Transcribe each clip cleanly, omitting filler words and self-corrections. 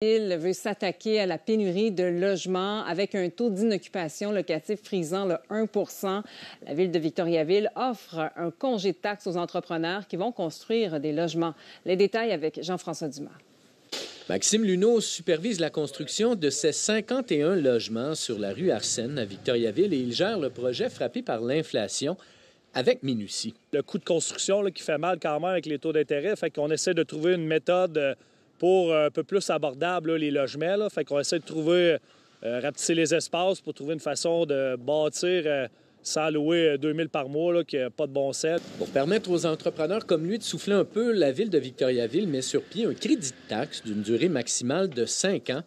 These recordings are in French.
Il veut s'attaquer à la pénurie de logements avec un taux d'inoccupation locatif frisant le 1 %. La ville de Victoriaville offre un congé de taxes aux entrepreneurs qui vont construire des logements. Les détails avec Jean-François Dumas. Maxime Luneau supervise la construction de ces 51 logements sur la rue Arsène à Victoriaville et il gère le projet frappé par l'inflation avec minutie. Le coût de construction là, qui fait mal quand même avec les taux d'intérêt, fait qu'on essaie de trouver une méthode pour un peu plus abordable là, les logements. Là. Fait qu'on essaie de trouver, rapetisser les espaces pour trouver une façon de bâtir sans louer 2000 par mois, là, qui n'a pas de bon sens. Pour permettre aux entrepreneurs comme lui de souffler un peu, la ville de Victoriaville met sur pied un crédit de taxe d'une durée maximale de 5 ans.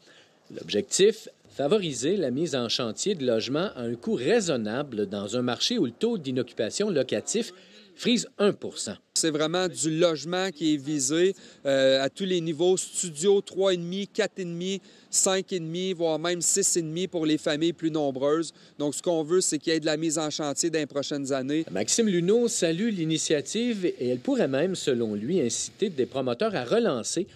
L'objectif, favoriser la mise en chantier de logements à un coût raisonnable dans un marché où le taux d'inoccupation locatif frise 1 %. C'est vraiment du logement qui est visé à tous les niveaux, studio 3,5, 4,5, 5,5, voire même 6,5 pour les familles plus nombreuses. Donc, ce qu'on veut, c'est qu'il y ait de la mise en chantier dans les prochaines années. Maxime Luneau salue l'initiative et elle pourrait même, selon lui, inciter des promoteurs à relancer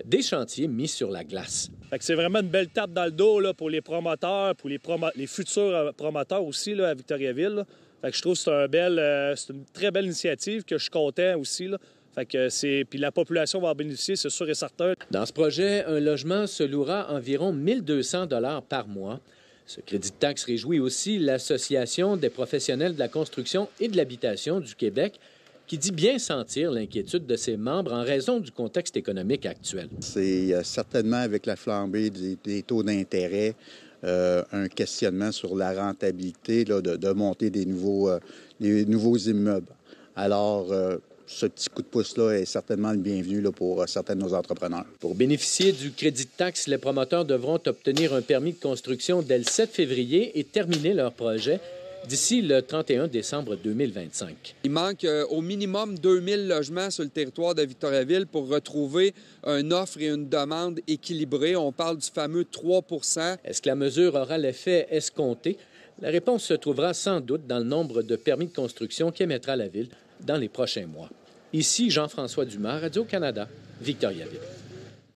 des chantiers mis sur la glace. C'est vraiment une belle tape dans le dos là, pour les promoteurs, pour les futurs promoteurs aussi là, à Victoriaville. Là. Fait que je trouve que c'est une très belle initiative que je suis content aussi. Là. Fait que puis la population va en bénéficier, c'est sûr et certain. Dans ce projet, un logement se louera environ 1 200 $ par mois. Ce crédit de taxe réjouit aussi l'Association des professionnels de la construction et de l'habitation du Québec, qui dit bien sentir l'inquiétude de ses membres en raison du contexte économique actuel. C'est certainement avec la flambée des taux d'intérêt, un questionnement sur la rentabilité là, de monter des nouveaux immeubles. Alors, ce petit coup de pouce-là est certainement le bienvenu là, pour certains de nos entrepreneurs. Pour bénéficier du crédit de taxe, les promoteurs devront obtenir un permis de construction dès le 7 février et terminer leur projet d'ici le 31 décembre 2025. Il manque au minimum 2000 logements sur le territoire de Victoriaville pour retrouver une offre et une demande équilibrée. On parle du fameux 3 %. Est-ce que la mesure aura l'effet escompté? La réponse se trouvera sans doute dans le nombre de permis de construction qu'émettra la Ville dans les prochains mois. Ici Jean-François Dumas, Radio-Canada, Victoriaville.